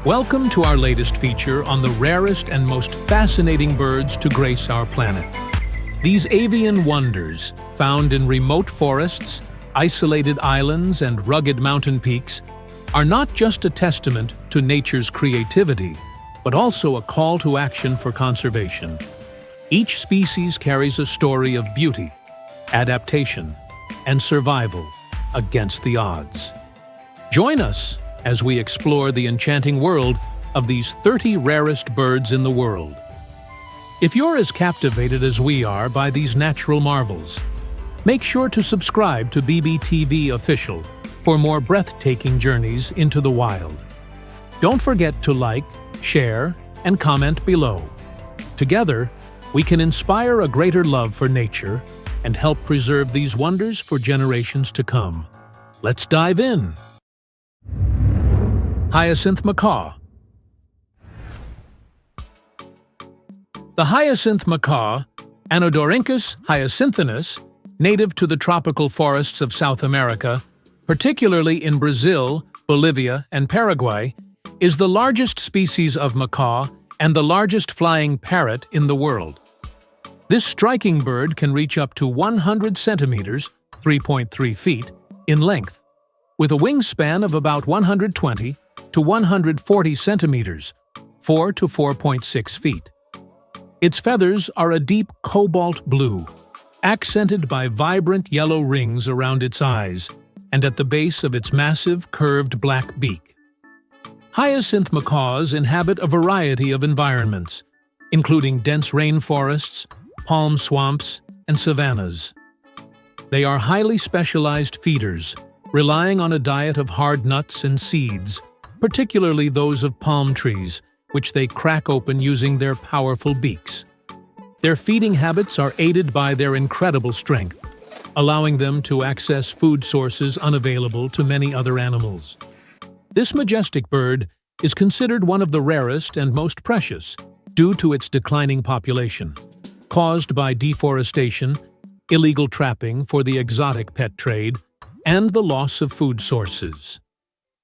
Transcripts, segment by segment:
Welcome to our latest feature on the rarest and most fascinating birds to grace our planet. These avian wonders, found in remote forests, isolated islands, and rugged mountain peaks, are not just a testament to nature's creativity, but also a call to action for conservation. Each species carries a story of beauty, adaptation, and survival against the odds. Join us as we explore the enchanting world of these 30 rarest birds in the world. If you're as captivated as we are by these natural marvels, make sure to subscribe to BBTV Official for more breathtaking journeys into the wild. Don't forget to like, share, and comment below. Together, we can inspire a greater love for nature and help preserve these wonders for generations to come. Let's dive in. Hyacinth macaw. The hyacinth macaw, Anodorhynchus hyacinthinus, native to the tropical forests of South America, particularly in Brazil, Bolivia, and Paraguay, is the largest species of macaw and the largest flying parrot in the world. This striking bird can reach up to 100 centimeters, 3.3 feet, in length, with a wingspan of about 120 to 140 centimeters, 4 to 4.6 feet. Its feathers are a deep cobalt blue, accented by vibrant yellow rings around its eyes and at the base of its massive, curved black beak. Hyacinth macaws inhabit a variety of environments, including dense rainforests, palm swamps, and savannas. They are highly specialized feeders, relying on a diet of hard nuts and seeds, particularly those of palm trees, which they crack open using their powerful beaks. Their feeding habits are aided by their incredible strength, allowing them to access food sources unavailable to many other animals. This majestic bird is considered one of the rarest and most precious due to its declining population, caused by deforestation, illegal trapping for the exotic pet trade, and the loss of food sources.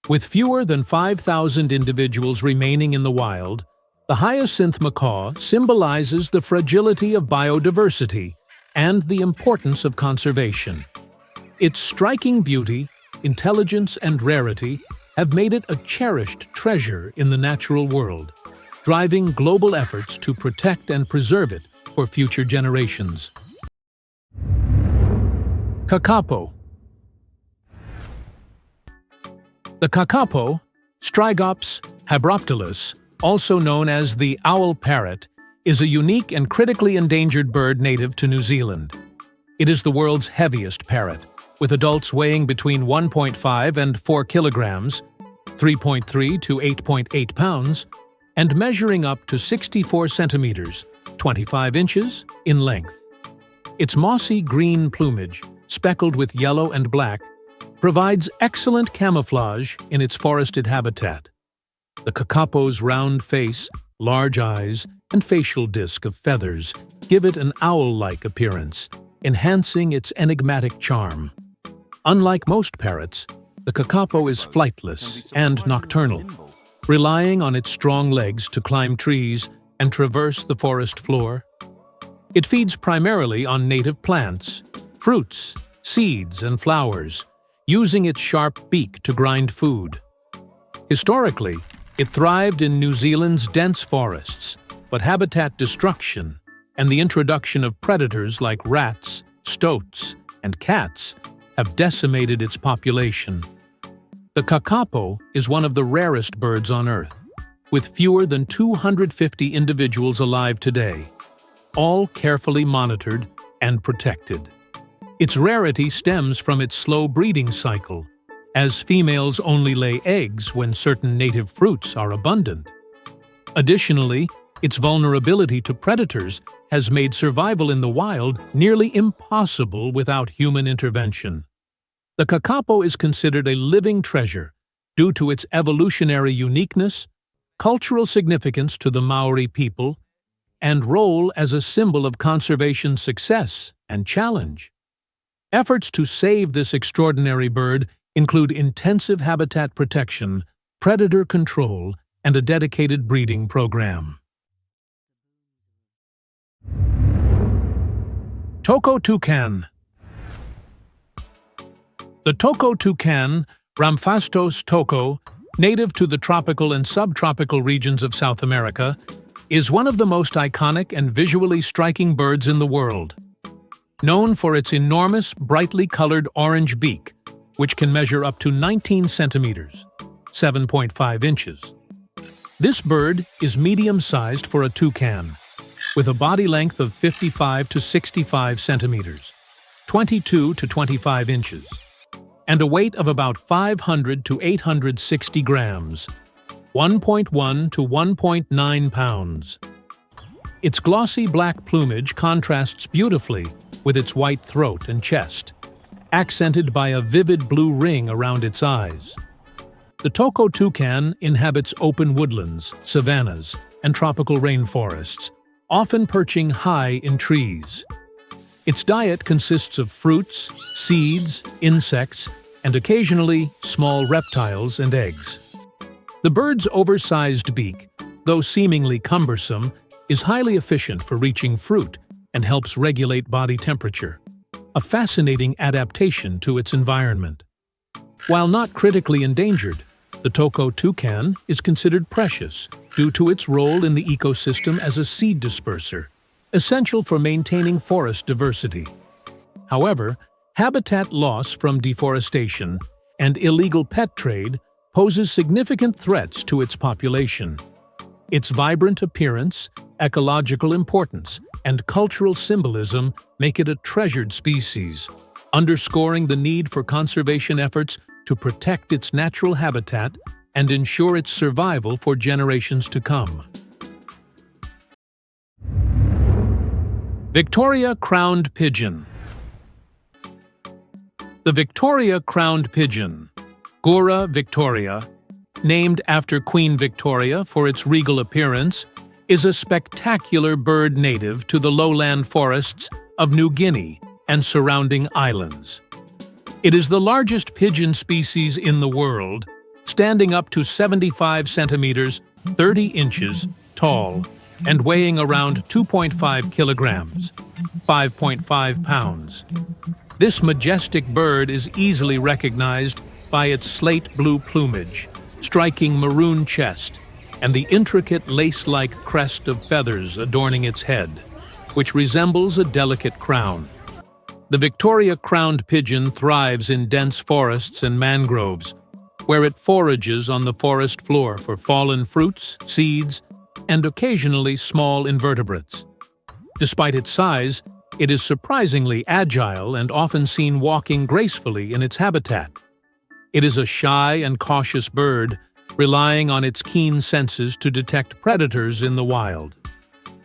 With fewer than 5,000 individuals remaining in the wild, the hyacinth macaw symbolizes the fragility of biodiversity and the importance of conservation. Its striking beauty, intelligence, and rarity have made it a cherished treasure in the natural world, driving global efforts to protect and preserve it for future generations. Kakapo. The kakapo, Strigops habroptilus, also known as the owl parrot, is a unique and critically endangered bird native to New Zealand. It is the world's heaviest parrot, with adults weighing between 1.5 and 4 kilograms, 3.3 to 8.8 pounds, and measuring up to 64 centimeters, 25 inches, in length. Its mossy green plumage, speckled with yellow and black, provides excellent camouflage in its forested habitat. The kakapo's round face, large eyes, and facial disc of feathers give it an owl-like appearance, enhancing its enigmatic charm. Unlike most parrots, the kakapo is flightless and nocturnal, relying on its strong legs to climb trees and traverse the forest floor. It feeds primarily on native plants, fruits, seeds, and flowers, using its sharp beak to grind food. Historically, it thrived in New Zealand's dense forests, but habitat destruction and the introduction of predators like rats, stoats, and cats have decimated its population. The kakapo is one of the rarest birds on Earth, with fewer than 250 individuals alive today, all carefully monitored and protected. Its rarity stems from its slow breeding cycle, as females only lay eggs when certain native fruits are abundant. Additionally, its vulnerability to predators has made survival in the wild nearly impossible without human intervention. The kakapo is considered a living treasure due to its evolutionary uniqueness, cultural significance to the Maori people, and role as a symbol of conservation success and challenge. Efforts to save this extraordinary bird include intensive habitat protection, predator control, and a dedicated breeding program. Toco toucan. The Toco toucan, Ramphastos toco, native to the tropical and subtropical regions of South America, is one of the most iconic and visually striking birds in the world. Known for its enormous, brightly colored orange beak, which can measure up to 19 centimeters, 7.5 inches. This bird is medium-sized for a toucan, with a body length of 55 to 65 centimeters, 22 to 25 inches, and a weight of about 500 to 860 grams, 1.1 to 1.9 pounds. Its glossy black plumage contrasts beautifully with its white throat and chest, accented by a vivid blue ring around its eyes. The Toco toucan inhabits open woodlands, savannas, and tropical rainforests, often perching high in trees. Its diet consists of fruits, seeds, insects, and occasionally small reptiles and eggs. The bird's oversized beak, though seemingly cumbersome, is highly efficient for reaching fruit and helps regulate body temperature, a fascinating adaptation to its environment. While not critically endangered, the Toco toucan is considered precious due to its role in the ecosystem as a seed disperser, essential for maintaining forest diversity. However, habitat loss from deforestation and illegal pet trade poses significant threats to its population. Its vibrant appearance, ecological importance, and cultural symbolism make it a treasured species, underscoring the need for conservation efforts to protect its natural habitat and ensure its survival for generations to come. Victoria crowned pigeon. The Victoria crowned pigeon, Gora victoria, named after Queen Victoria for its regal appearance, is a spectacular bird native to the lowland forests of New Guinea and surrounding islands. It is the largest pigeon species in the world, standing up to 75 centimeters, 30 inches, tall, and weighing around 2.5 kilograms, 5.5 pounds. This majestic bird is easily recognized by its slate blue plumage, striking maroon chest, and the intricate lace-like crest of feathers adorning its head, which resembles a delicate crown. The Victoria crowned pigeon thrives in dense forests and mangroves, where it forages on the forest floor for fallen fruits, seeds, and occasionally small invertebrates. Despite its size, it is surprisingly agile and often seen walking gracefully in its habitat. It is a shy and cautious bird, relying on its keen senses to detect predators in the wild.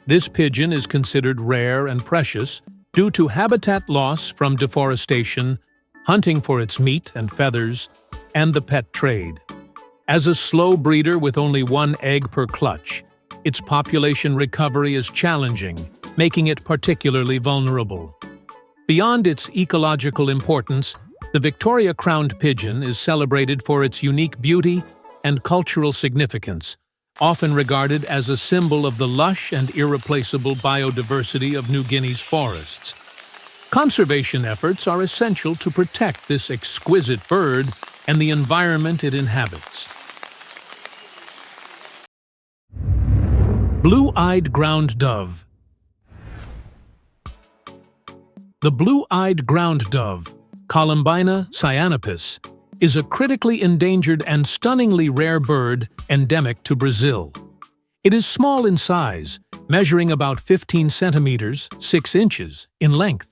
This pigeon is considered rare and precious due to habitat loss from deforestation, hunting for its meat and feathers, and the pet trade. As a slow breeder with only one egg per clutch, its population recovery is challenging, making it particularly vulnerable. Beyond its ecological importance, the Victoria crowned pigeon is celebrated for its unique beauty and cultural significance, often regarded as a symbol of the lush and irreplaceable biodiversity of New Guinea's forests. Conservation efforts are essential to protect this exquisite bird and the environment it inhabits. Blue-eyed ground dove. The blue-eyed ground dove, Columbina cyanopus, is a critically endangered and stunningly rare bird endemic to Brazil. It is small in size, measuring about 15 centimeters, 6 inches, in length.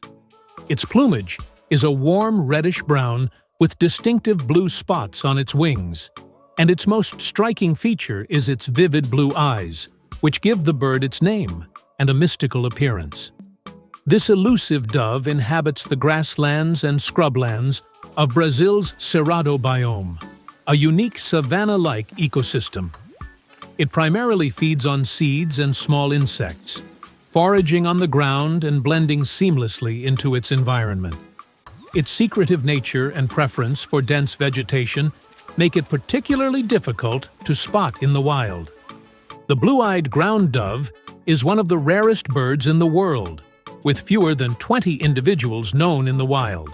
Its plumage is a warm reddish-brown with distinctive blue spots on its wings, and its most striking feature is its vivid blue eyes, which give the bird its name and a mystical appearance. This elusive dove inhabits the grasslands and scrublands of Brazil's Cerrado biome, a unique savanna-like ecosystem. It primarily feeds on seeds and small insects, foraging on the ground and blending seamlessly into its environment. Its secretive nature and preference for dense vegetation make it particularly difficult to spot in the wild. The blue-eyed ground dove is one of the rarest birds in the world, with fewer than 20 individuals known in the wild.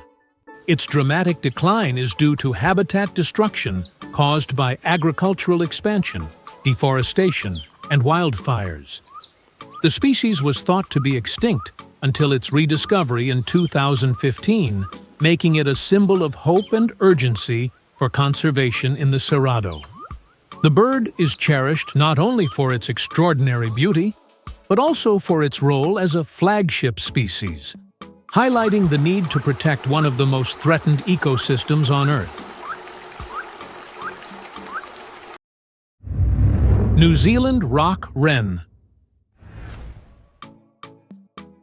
Its dramatic decline is due to habitat destruction caused by agricultural expansion, deforestation, and wildfires. The species was thought to be extinct until its rediscovery in 2015, making it a symbol of hope and urgency for conservation in the Cerrado. The bird is cherished not only for its extraordinary beauty, but also for its role as a flagship species, highlighting the need to protect one of the most threatened ecosystems on Earth. New Zealand rock wren.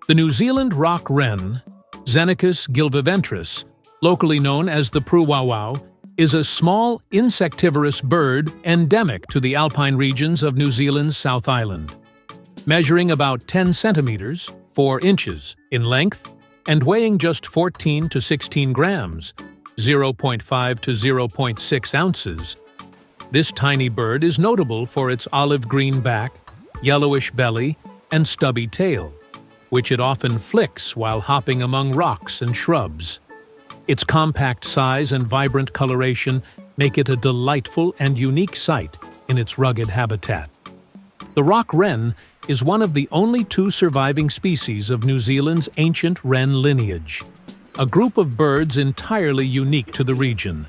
The New Zealand rock wren, Xenocus gilviventris, locally known as the pruwawau, is a small insectivorous bird endemic to the alpine regions of New Zealand's South Island. Measuring about 10 centimeters, 4 inches, in length, and weighing just 14 to 16 grams, 0.5 to 0.6 ounces, this tiny bird is notable for its olive-green back, yellowish belly, and stubby tail, which it often flicks while hopping among rocks and shrubs. Its compact size and vibrant coloration make it a delightful and unique sight in its rugged habitat. The rock wren is one of the only 2 surviving species of New Zealand's ancient wren lineage, a group of birds entirely unique to the region.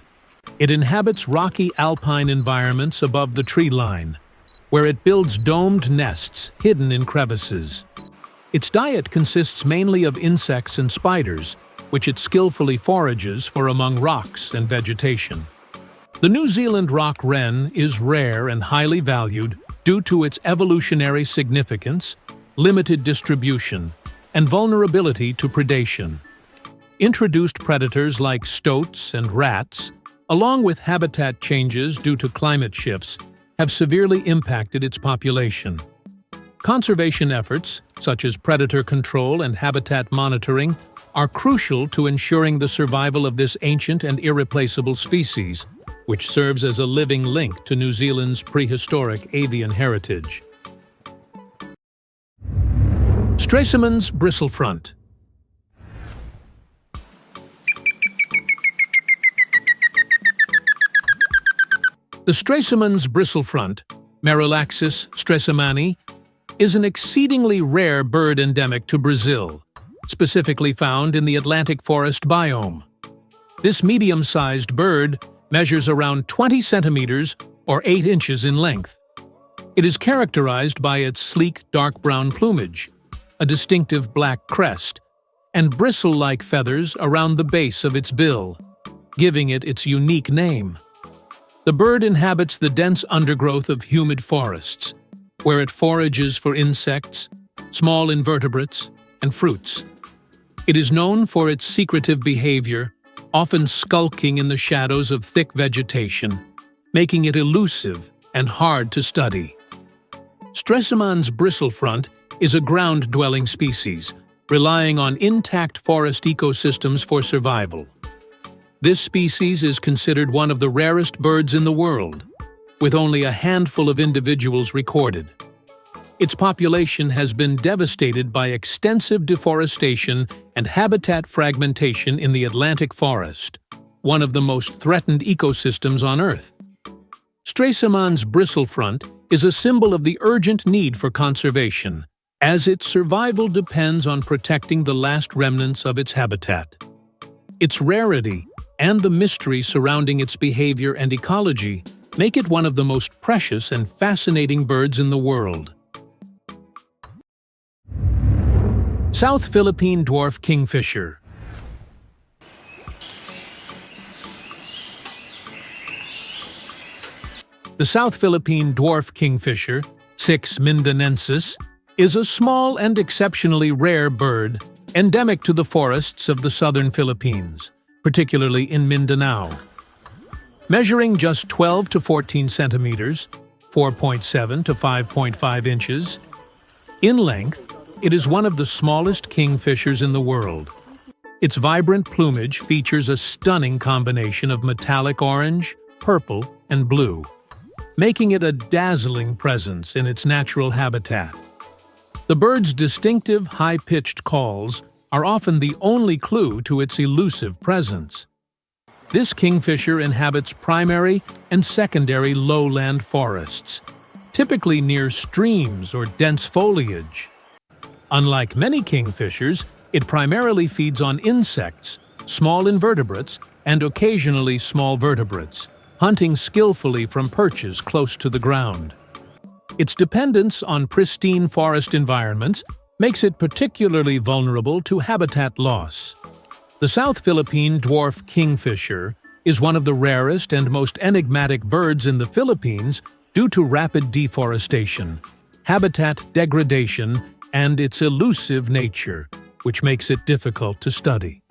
It inhabits rocky alpine environments above the tree line, where it builds domed nests hidden in crevices. Its diet consists mainly of insects and spiders, which it skillfully forages for among rocks and vegetation. The New Zealand rock wren is rare and highly valued due to its evolutionary significance, limited distribution, and vulnerability to predation. Introduced predators like stoats and rats, along with habitat changes due to climate shifts, have severely impacted its population. Conservation efforts, such as predator control and habitat monitoring, are crucial to ensuring the survival of this ancient and irreplaceable species, which serves as a living link to New Zealand's prehistoric avian heritage. Stresemann's bristlefront. The Stresemann's bristlefront, Merolaxis stresemanni, is an exceedingly rare bird endemic to Brazil, specifically found in the Atlantic forest biome. This medium-sized bird measures around 20 centimeters or 8 inches in length. It is characterized by its sleek dark brown plumage, a distinctive black crest, and bristle-like feathers around the base of its bill, giving it its unique name. The bird inhabits the dense undergrowth of humid forests, where it forages for insects, small invertebrates, and fruits. It is known for its secretive behavior, often skulking in the shadows of thick vegetation, making it elusive and hard to study. Stresemann's bristlefront is a ground-dwelling species, relying on intact forest ecosystems for survival. This species is considered one of the rarest birds in the world, with only a handful of individuals recorded. Its population has been devastated by extensive deforestation and habitat fragmentation in the Atlantic forest, one of the most threatened ecosystems on Earth. Stresemann's bristlefront is a symbol of the urgent need for conservation, as its survival depends on protecting the last remnants of its habitat. Its rarity and the mystery surrounding its behavior and ecology make it one of the most precious and fascinating birds in the world. South Philippine dwarf kingfisher. The South Philippine dwarf kingfisher, Cix mindanensis, is a small and exceptionally rare bird endemic to the forests of the southern Philippines, particularly in Mindanao. Measuring just 12 to 14 centimeters, 4.7 to 5.5 inches, in length, it is one of the smallest kingfishers in the world. Its vibrant plumage features a stunning combination of metallic orange, purple, and blue, making it a dazzling presence in its natural habitat. The bird's distinctive high-pitched calls are often the only clue to its elusive presence. This kingfisher inhabits primary and secondary lowland forests, typically near streams or dense foliage. Unlike many kingfishers, it primarily feeds on insects, small invertebrates, and occasionally small vertebrates, hunting skillfully from perches close to the ground. Its dependence on pristine forest environments makes it particularly vulnerable to habitat loss. The South Philippine dwarf kingfisher is one of the rarest and most enigmatic birds in the Philippines due to rapid deforestation, habitat degradation, and its elusive nature, which makes it difficult to study.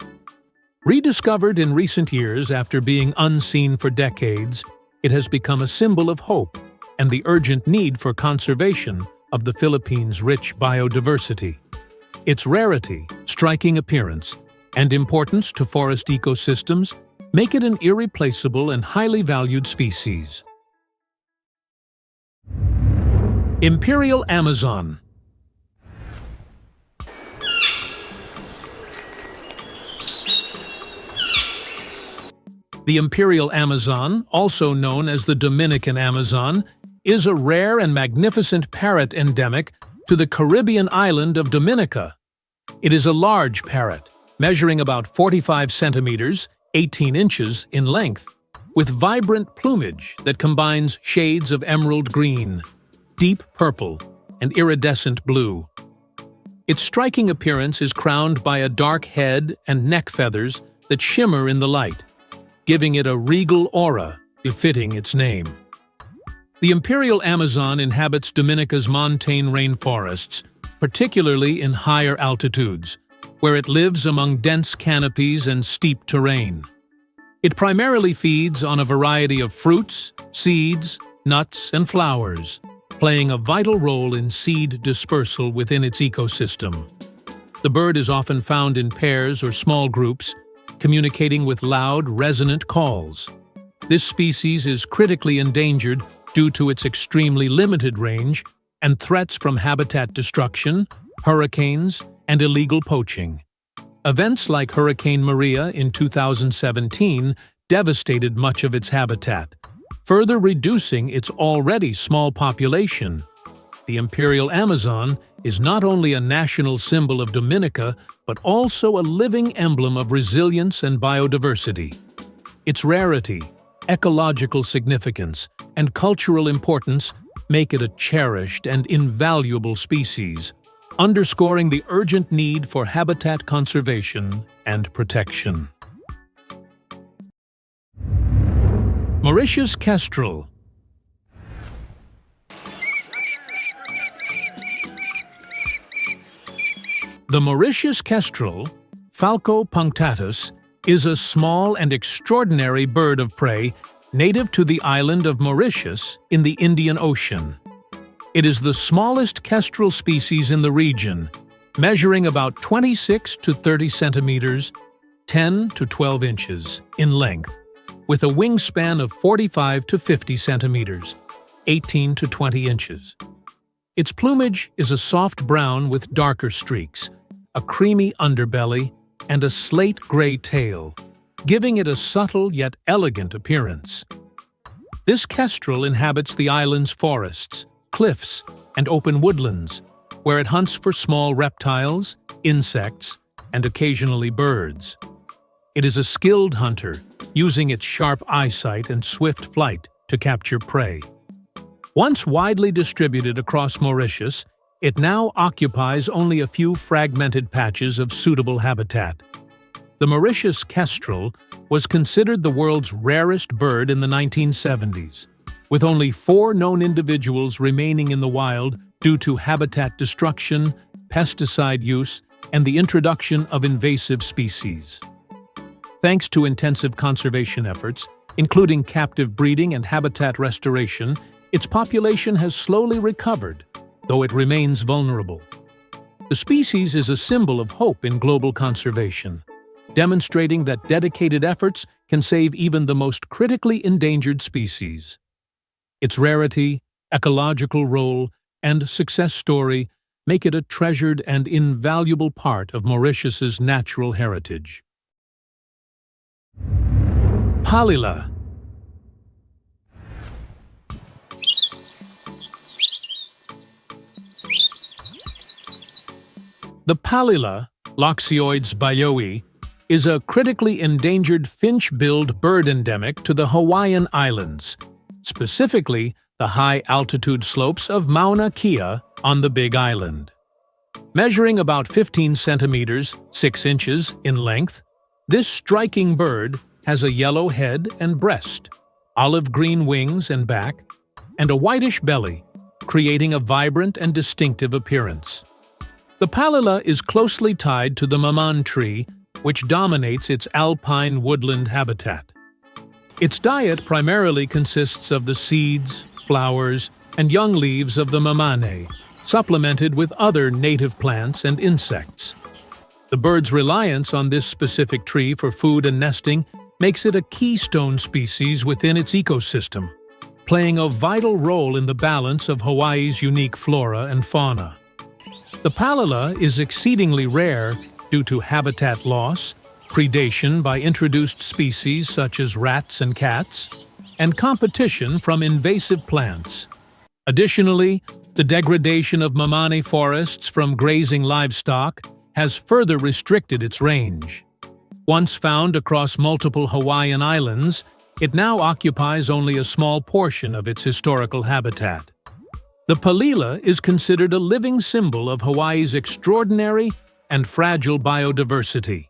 Rediscovered in recent years after being unseen for decades, it has become a symbol of hope and the urgent need for conservation of the Philippines' rich biodiversity. Its rarity, striking appearance, and importance to forest ecosystems make it an irreplaceable and highly valued species. Imperial Amazon. The Imperial Amazon, also known as the Dominican Amazon, is a rare and magnificent parrot endemic to the Caribbean island of Dominica. It is a large parrot, measuring about 45 centimeters, 18 inches in length, with vibrant plumage that combines shades of emerald green, deep purple, and iridescent blue. Its striking appearance is crowned by a dark head and neck feathers that shimmer in the light, giving it a regal aura befitting its name. The Imperial Amazon inhabits Dominica's montane rainforests, particularly in higher altitudes, where it lives among dense canopies and steep terrain. It primarily feeds on a variety of fruits, seeds, nuts, and flowers, playing a vital role in seed dispersal within its ecosystem. The bird is often found in pairs or small groups, communicating with loud, resonant calls. This species is critically endangered due to its extremely limited range and threats from habitat destruction, hurricanes, and illegal poaching. Events like Hurricane Maria in 2017 devastated much of its habitat, further reducing its already small population. The Imperial Amazon is not only a national symbol of Dominica, but also a living emblem of resilience and biodiversity. Its rarity, ecological significance, and cultural importance make it a cherished and invaluable species, underscoring the urgent need for habitat conservation and protection. Mauritius kestrel. The Mauritius kestrel, Falco punctatus, is a small and extraordinary bird of prey native to the island of Mauritius in the Indian Ocean. It is the smallest kestrel species in the region, measuring about 26 to 30 centimeters, 10 to 12 inches in length, with a wingspan of 45 to 50 centimeters, 18 to 20 inches. Its plumage is a soft brown with darker streaks, a creamy underbelly, and a slate-gray tail, giving it a subtle yet elegant appearance. This kestrel inhabits the island's forests, cliffs, and open woodlands, where it hunts for small reptiles, insects, and occasionally birds. It is a skilled hunter, using its sharp eyesight and swift flight to capture prey. Once widely distributed across Mauritius, it now occupies only a few fragmented patches of suitable habitat. The Mauritius kestrel was considered the world's rarest bird in the 1970s, with only 4 known individuals remaining in the wild due to habitat destruction, pesticide use, and the introduction of invasive species. Thanks to intensive conservation efforts, including captive breeding and habitat restoration, its population has slowly recovered, though it remains vulnerable. The species is a symbol of hope in global conservation, demonstrating that dedicated efforts can save even the most critically endangered species. Its rarity, ecological role, and success story make it a treasured and invaluable part of Mauritius's natural heritage. Palila. The Palila, Loxioides bayoi, is a critically endangered finch-billed bird endemic to the Hawaiian Islands, specifically the high-altitude slopes of Mauna Kea on the Big Island. Measuring about 15 centimeters, 6 inches in length, this striking bird has a yellow head and breast, olive-green wings and back, and a whitish belly, creating a vibrant and distinctive appearance. The Palila is closely tied to the maman tree, which dominates its alpine woodland habitat. Its diet primarily consists of the seeds, flowers, and young leaves of the mamane, supplemented with other native plants and insects. The bird's reliance on this specific tree for food and nesting makes it a keystone species within its ecosystem, playing a vital role in the balance of Hawaii's unique flora and fauna. The Palila is exceedingly rare due to habitat loss, predation by introduced species such as rats and cats, and competition from invasive plants. Additionally, the degradation of mamane forests from grazing livestock has further restricted its range. Once found across multiple Hawaiian islands, it now occupies only a small portion of its historical habitat. The Palila is considered a living symbol of Hawaii's extraordinary and fragile biodiversity.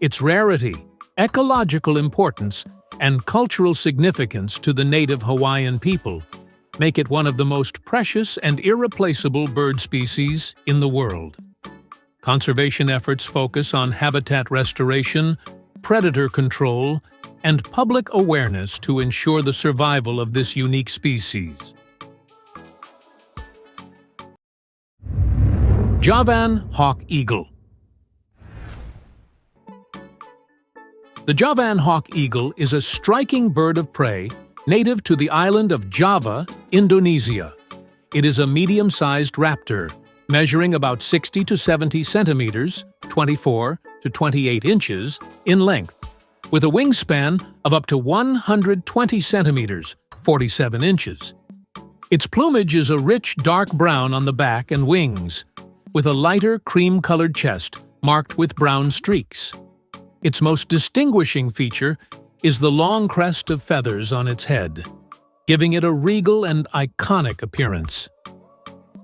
Its rarity, ecological importance, and cultural significance to the native Hawaiian people make it one of the most precious and irreplaceable bird species in the world. Conservation efforts focus on habitat restoration, predator control, and public awareness to ensure the survival of this unique species. Javan hawk eagle. The Javan hawk eagle is a striking bird of prey native to the island of Java, Indonesia. It is a medium-sized raptor, measuring about 60 to 70 centimeters, 24 to 28 inches, in length, with a wingspan of up to 120 centimeters, 47 inches. Its plumage is a rich dark brown on the back and wings, with a lighter cream-colored chest marked with brown streaks. Its most distinguishing feature is the long crest of feathers on its head, giving it a regal and iconic appearance.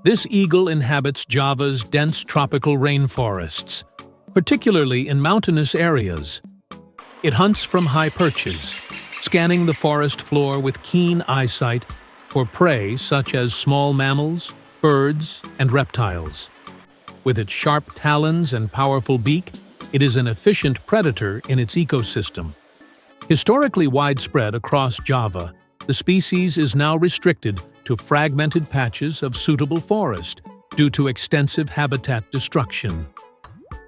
This eagle inhabits Java's dense tropical rainforests, particularly in mountainous areas. It hunts from high perches, scanning the forest floor with keen eyesight for prey such as small mammals, birds, and reptiles. With its sharp talons and powerful beak, it is an efficient predator in its ecosystem. Historically widespread across Java, the species is now restricted to fragmented patches of suitable forest due to extensive habitat destruction.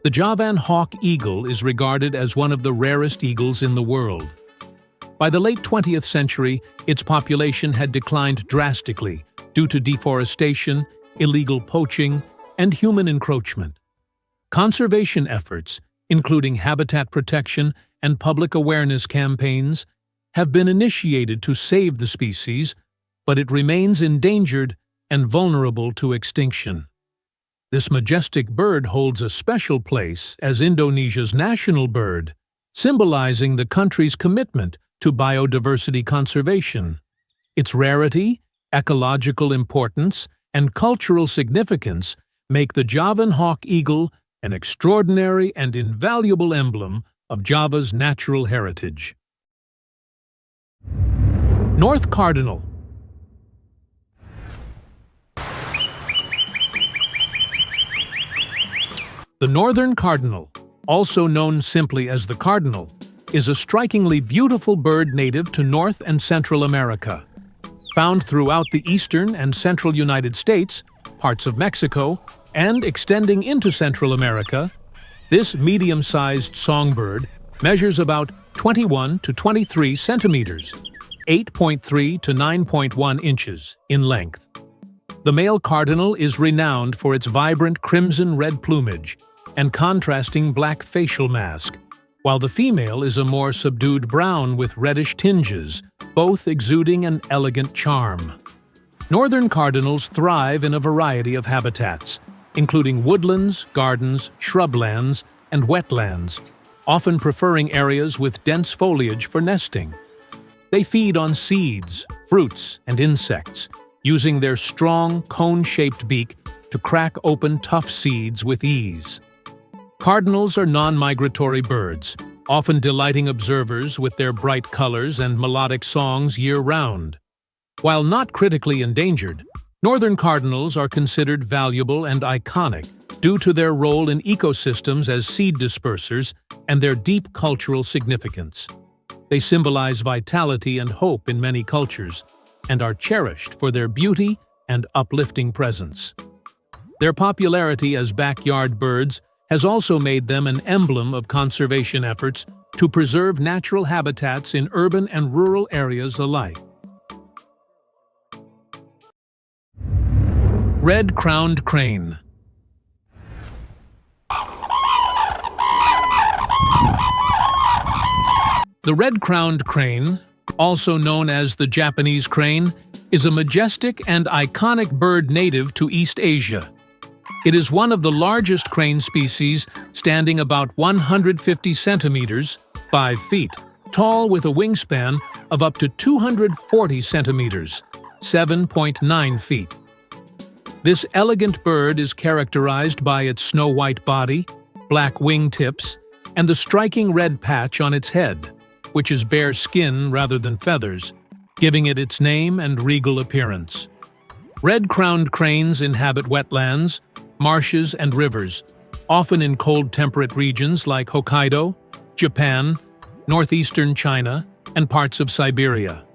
The Javan hawk eagle is regarded as one of the rarest eagles in the world. By the late 20th century, its population had declined drastically due to deforestation, illegal poaching, and human encroachment. Conservation efforts, including habitat protection and public awareness campaigns, have been initiated to save the species, but it remains endangered and vulnerable to extinction. This majestic bird holds a special place as Indonesia's national bird, symbolizing the country's commitment to biodiversity conservation. Its rarity, ecological importance, and cultural significance make the Javan hawk eagle an extraordinary and invaluable emblem of Java's natural heritage. North cardinal. The northern cardinal, also known simply as the cardinal, is a strikingly beautiful bird native to North and Central America. Found throughout the eastern and central United States, parts of Mexico, and extending into Central America, this medium-sized songbird measures about 21 to 23 centimeters, 8.3 to 9.1 inches in length. The male cardinal is renowned for its vibrant crimson-red plumage and contrasting black facial mask, while the female is a more subdued brown with reddish tinges, both exuding an elegant charm. Northern cardinals thrive in a variety of habitats, including woodlands, gardens, shrublands, and wetlands, often preferring areas with dense foliage for nesting. They feed on seeds, fruits, and insects, using their strong, cone-shaped beak to crack open tough seeds with ease. Cardinals are non-migratory birds, often delighting observers with their bright colors and melodic songs year-round. While not critically endangered, northern cardinals are considered valuable and iconic due to their role in ecosystems as seed dispersers and their deep cultural significance. They symbolize vitality and hope in many cultures and are cherished for their beauty and uplifting presence. Their popularity as backyard birds has also made them an emblem of conservation efforts to preserve natural habitats in urban and rural areas alike. Red-crowned crane. The red-crowned crane, also known as the Japanese crane, is a majestic and iconic bird native to East Asia. It is one of the largest crane species, standing about 150 centimeters, 5 feet, tall with a wingspan of up to 240 centimeters, 7.9 feet. This elegant bird is characterized by its snow-white body, black wingtips, and the striking red patch on its head, which is bare skin rather than feathers, giving it its name and regal appearance. Red-crowned cranes inhabit wetlands, marshes, and rivers, often in cold temperate regions like Hokkaido, Japan, northeastern China, and parts of Siberia.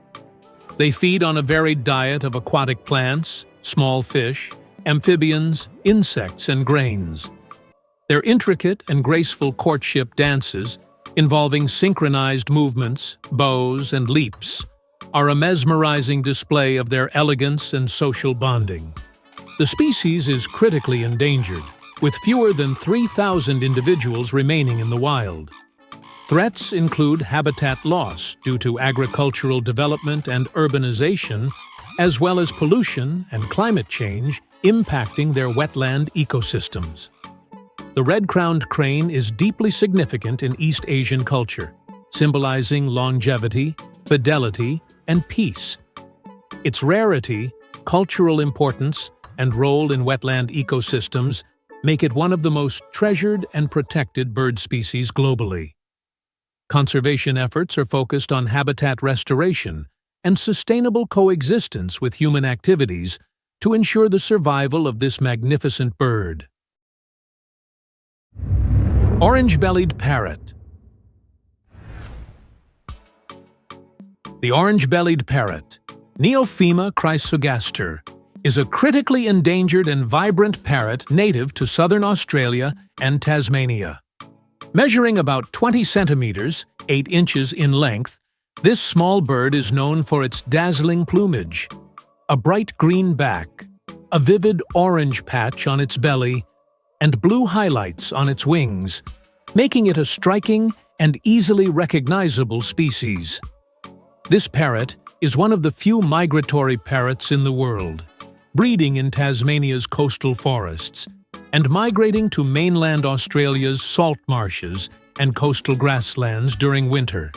They feed on a varied diet of aquatic plants, small fish, amphibians, insects, and grains. Their intricate and graceful courtship dances, involving synchronized movements, bows, and leaps, are a mesmerizing display of their elegance and social bonding. The species is critically endangered, with fewer than 3,000 individuals remaining in the wild. Threats include habitat loss due to agricultural development and urbanization, as well as pollution and climate change impacting their wetland ecosystems. The red-crowned crane is deeply significant in East Asian culture, symbolizing longevity, fidelity, and peace. Its rarity, cultural importance, and role in wetland ecosystems make it one of the most treasured and protected bird species globally. Conservation efforts are focused on habitat restoration and sustainable coexistence with human activities to ensure the survival of this magnificent bird. Orange-bellied parrot. The orange-bellied parrot, Neophema chrysogaster, is a critically endangered and vibrant parrot native to southern Australia and Tasmania. Measuring about 20 centimeters, 8 inches in length, this small bird is known for its dazzling plumage, a bright green back, a vivid orange patch on its belly, and blue highlights on its wings, making it a striking and easily recognizable species. This parrot is one of the few migratory parrots in the world, breeding in Tasmania's coastal forests and migrating to mainland Australia's salt marshes and coastal grasslands during winter.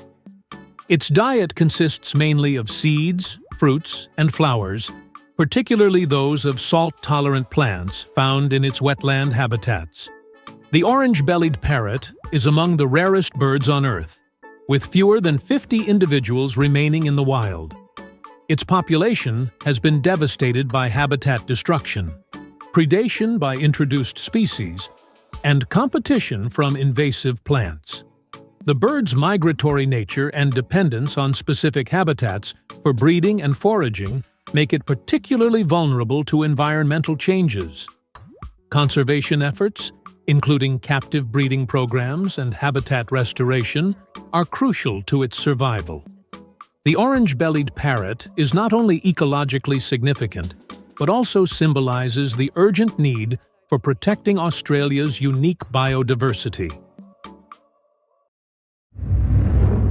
Its diet consists mainly of seeds, fruits, and flowers, particularly those of salt-tolerant plants found in its wetland habitats. The orange-bellied parrot is among the rarest birds on Earth, with fewer than 50 individuals remaining in the wild. Its population has been devastated by habitat destruction, predation by introduced species, and competition from invasive plants. The bird's migratory nature and dependence on specific habitats for breeding and foraging make it particularly vulnerable to environmental changes. Conservation efforts, including captive breeding programs and habitat restoration, are crucial to its survival. The orange-bellied parrot is not only ecologically significant, but also symbolizes the urgent need for protecting Australia's unique biodiversity.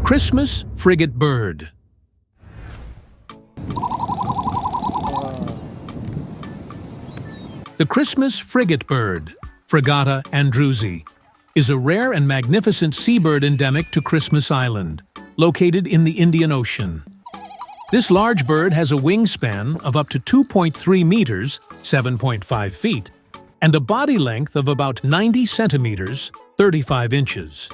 Christmas frigatebird. The Christmas frigatebird, Frigata andrewsi, is a rare and magnificent seabird endemic to Christmas Island, located in the Indian Ocean. This large bird has a wingspan of up to 2.3 meters, 7.5 feet, and a body length of about 90 centimeters, 35 inches.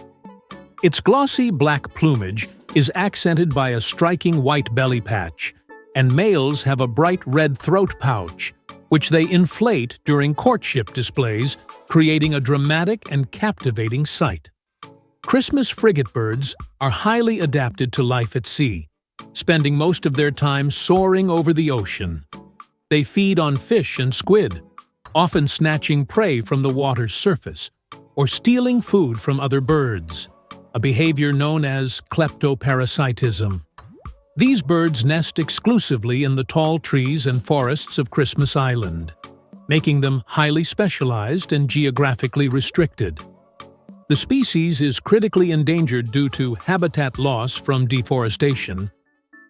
Its glossy black plumage is accented by a striking white belly patch, and males have a bright red throat pouch, which they inflate during courtship displays, creating a dramatic and captivating sight. Christmas frigatebirds are highly adapted to life at sea, spending most of their time soaring over the ocean. They feed on fish and squid, often snatching prey from the water's surface or stealing food from other birds, a behavior known as kleptoparasitism. These birds nest exclusively in the tall trees and forests of Christmas Island, making them highly specialized and geographically restricted. The species is critically endangered due to habitat loss from deforestation,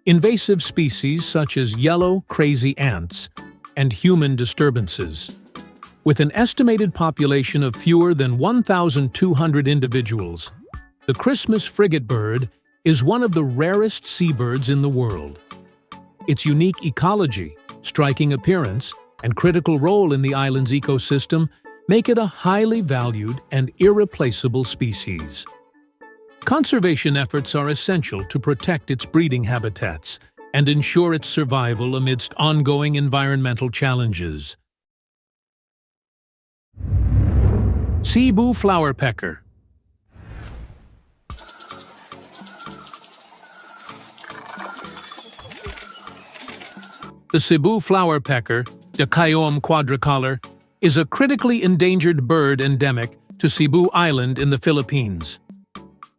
invasive species such as yellow crazy ants, and human disturbances. With an estimated population of fewer than 1,200 individuals, the Christmas frigatebird is one of the rarest seabirds in the world. Its unique ecology, striking appearance, and critical role in the island's ecosystem make it a highly valued and irreplaceable species. Conservation efforts are essential to protect its breeding habitats and ensure its survival amidst ongoing environmental challenges. Cebu flowerpecker. The Cebu flowerpecker, the Dacaium quadricolor, is a critically endangered bird endemic to Cebu Island in the Philippines.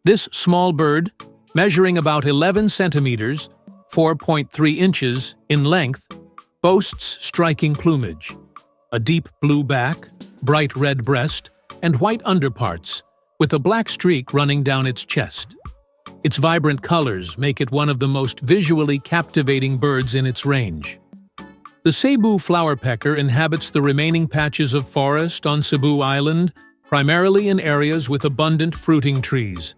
This small bird, measuring about 11 centimeters, 4.3 inches in length, boasts striking plumage, a deep blue back, bright red breast, and white underparts, with a black streak running down its chest. Its vibrant colors make it one of the most visually captivating birds in its range. The Cebu flowerpecker inhabits the remaining patches of forest on Cebu Island, primarily in areas with abundant fruiting trees.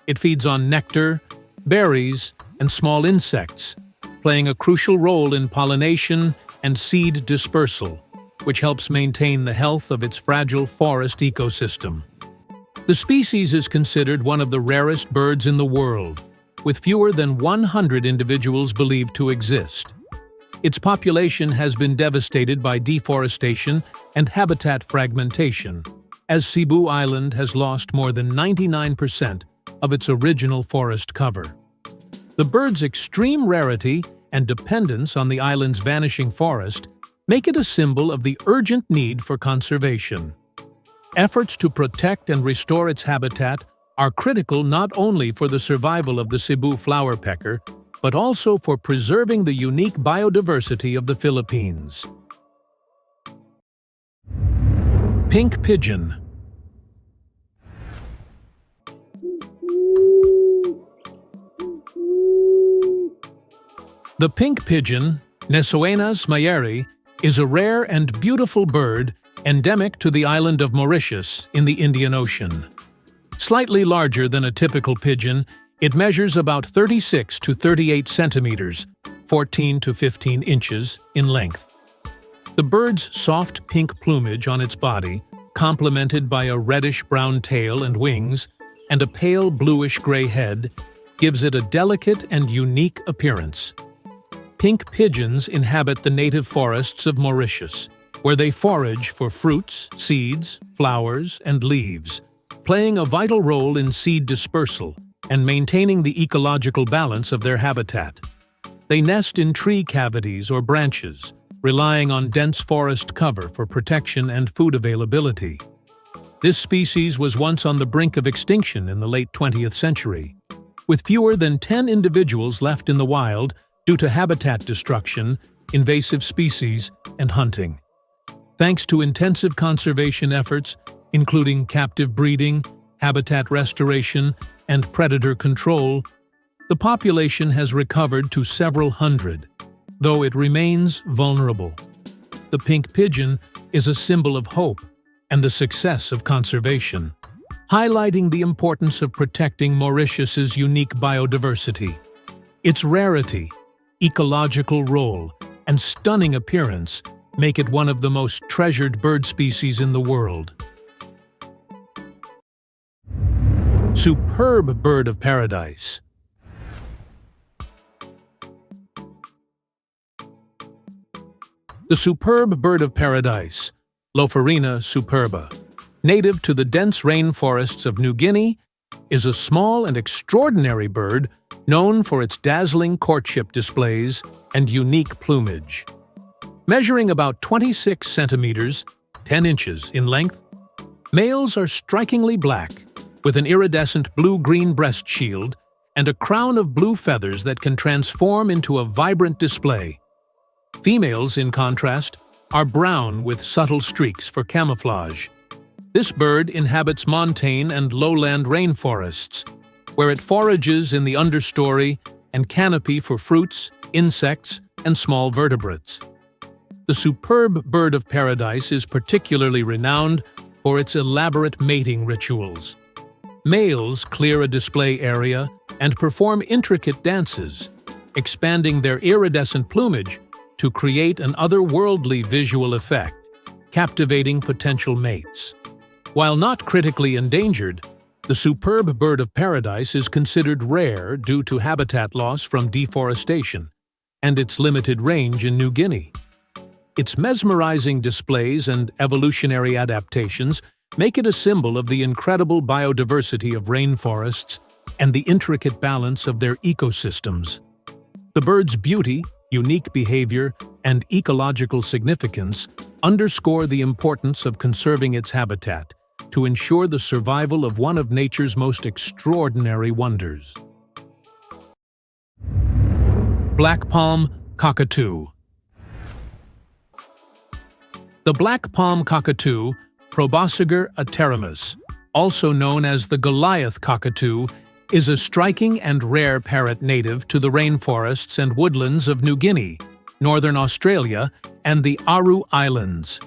It feeds on nectar, berries, and small insects, playing a crucial role in pollination and seed dispersal, which helps maintain the health of its fragile forest ecosystem. The species is considered one of the rarest birds in the world, with fewer than 100 individuals believed to exist. Its population has been devastated by deforestation and habitat fragmentation, as Cebu Island has lost more than 99% of its original forest cover. The bird's extreme rarity and dependence on the island's vanishing forest make it a symbol of the urgent need for conservation. Efforts to protect and restore its habitat are critical not only for the survival of the Cebu flowerpecker, but also for preserving the unique biodiversity of the Philippines. Pink pigeon. The pink pigeon, Nesoenas mayeri, is a rare and beautiful bird endemic to the island of Mauritius in the Indian Ocean. Slightly larger than a typical pigeon, it measures about 36 to 38 centimeters, 14 to 15 inches in length. The bird's soft pink plumage on its body, complemented by a reddish-brown tail and wings, and a pale bluish-gray head, gives it a delicate and unique appearance. Pink pigeons inhabit the native forests of Mauritius, where they forage for fruits, seeds, flowers, and leaves, playing a vital role in seed dispersal and maintaining the ecological balance of their habitat. They nest in tree cavities or branches, relying on dense forest cover for protection and food availability. This species was once on the brink of extinction in the late 20th century, with fewer than 10 individuals left in the wild due to habitat destruction, invasive species, and hunting. Thanks to intensive conservation efforts, including captive breeding, habitat restoration, and predator control, the population has recovered to several hundred, though it remains vulnerable. The pink pigeon is a symbol of hope and the success of conservation, highlighting the importance of protecting Mauritius's unique biodiversity. Its rarity, ecological role, and stunning appearance make it one of the most treasured bird species in the world. Superb bird of paradise. The superb bird of paradise, Lopharina superba, native to the dense rainforests of New Guinea, is a small and extraordinary bird known for its dazzling courtship displays and unique plumage. Measuring about 26 centimeters, 10 inches in length, males are strikingly black, with an iridescent blue-green breast shield and a crown of blue feathers that can transform into a vibrant display. Females, in contrast, are brown with subtle streaks for camouflage. This bird inhabits montane and lowland rainforests, where it forages in the understory and canopy for fruits, insects, and small vertebrates. The superb bird of paradise is particularly renowned for its elaborate mating rituals. Males clear a display area and perform intricate dances, expanding their iridescent plumage to create an otherworldly visual effect, captivating potential mates. While not critically endangered, the superb bird of paradise is considered rare due to habitat loss from deforestation and its limited range in New Guinea. Its mesmerizing displays and evolutionary adaptations make it a symbol of the incredible biodiversity of rainforests and the intricate balance of their ecosystems. The bird's beauty, unique behavior, and ecological significance underscore the importance of conserving its habitat to ensure the survival of one of nature's most extraordinary wonders. Black palm cockatoo. The black palm cockatoo, Probosciger aterimus, also known as the Goliath cockatoo, is a striking and rare parrot native to the rainforests and woodlands of New Guinea, northern Australia, and the Aru Islands.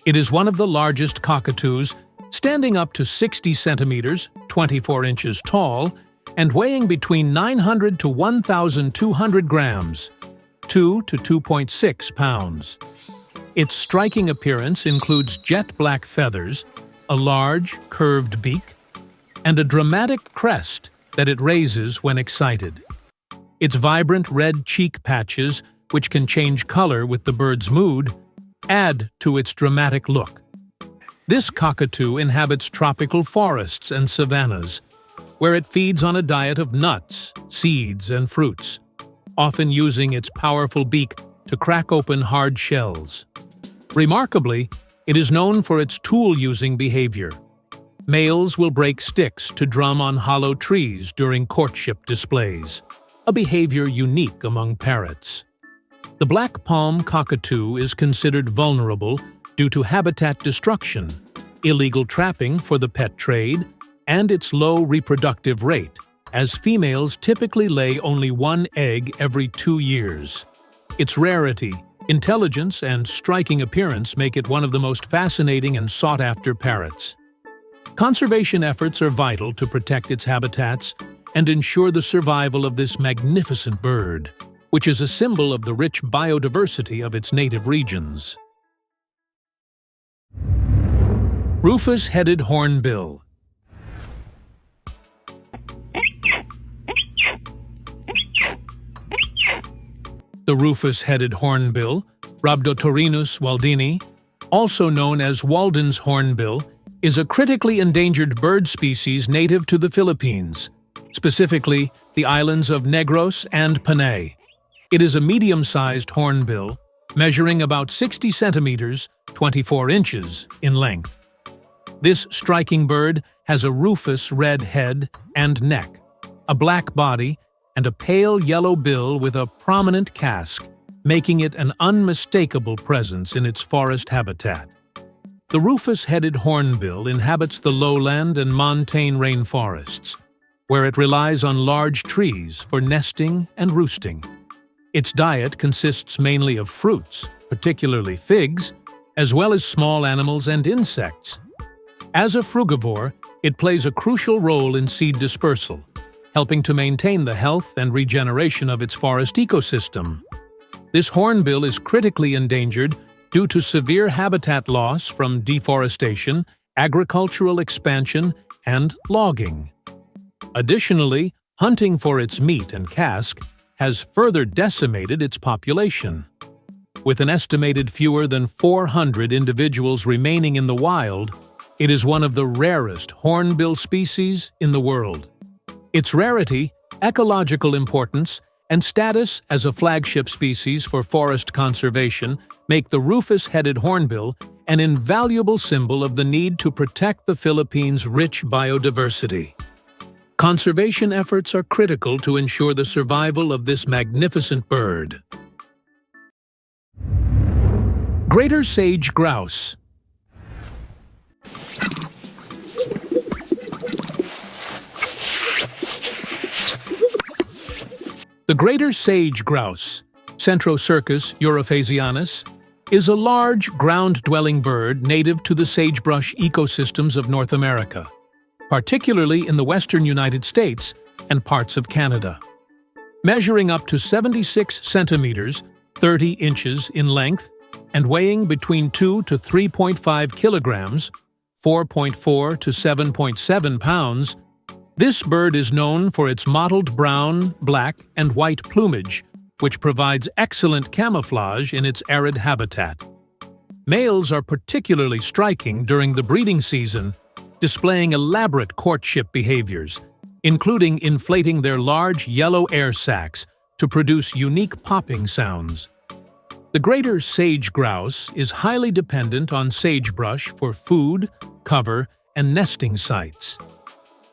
It is one of the largest cockatoos, standing up to 60 centimeters, 24 inches tall, and weighing between 900 to 1,200 grams, 2 to 2.6 pounds. Its striking appearance includes jet black feathers, a large, curved beak, and a dramatic crest that it raises when excited. Its vibrant red cheek patches, which can change color with the bird's mood, add to its dramatic look. This cockatoo inhabits tropical forests and savannas, where it feeds on a diet of nuts, seeds, and fruits, often using its powerful beak to crack open hard shells. Remarkably, it is known for its tool-using behavior. Males will break sticks to drum on hollow trees during courtship displays, a behavior unique among parrots. The black palm cockatoo is considered vulnerable due to habitat destruction, illegal trapping for the pet trade, and its low reproductive rate, as females typically lay only one egg every 2 years. Its rarity, intelligence, and striking appearance make it one of the most fascinating and sought-after parrots. Conservation efforts are vital to protect its habitats and ensure the survival of this magnificent bird, which is a symbol of the rich biodiversity of its native regions. Rufous-headed hornbill. The rufous-headed hornbill, Rhabdotorinus waldini, also known as Walden's hornbill, is a critically endangered bird species native to the Philippines, specifically the islands of Negros and Panay. It is a medium-sized hornbill, measuring about 60 centimeters, 24 inches, in length. This striking bird has a rufous red head and neck, a black body, and a pale yellow bill with a prominent casque, making it an unmistakable presence in its forest habitat. The rufous-headed hornbill inhabits the lowland and montane rainforests, where it relies on large trees for nesting and roosting. Its diet consists mainly of fruits, particularly figs, as well as small animals and insects. As a frugivore, it plays a crucial role in seed dispersal, helping to maintain the health and regeneration of its forest ecosystem. This hornbill is critically endangered due to severe habitat loss from deforestation, agricultural expansion, and logging. Additionally, hunting for its meat and casque has further decimated its population. With an estimated fewer than 400 individuals remaining in the wild, it is one of the rarest hornbill species in the world. Its rarity, ecological importance, and status as a flagship species for forest conservation make the rufous-headed hornbill an invaluable symbol of the need to protect the Philippines' rich biodiversity. Conservation efforts are critical to ensure the survival of this magnificent bird. Greater sage-grouse. The greater sage-grouse, Centrocercus europhasianus, is a large, ground-dwelling bird native to the sagebrush ecosystems of North America, particularly in the western United States and parts of Canada. Measuring up to 76 centimeters, 30 inches in length, and weighing between 2 to 3.5 kilograms, 4.4 to 7.7 pounds, this bird is known for its mottled brown, black, and white plumage, which provides excellent camouflage in its arid habitat. Males are particularly striking during the breeding season, displaying elaborate courtship behaviors, including inflating their large yellow air sacs to produce unique popping sounds. The greater sage-grouse is highly dependent on sagebrush for food, cover, and nesting sites.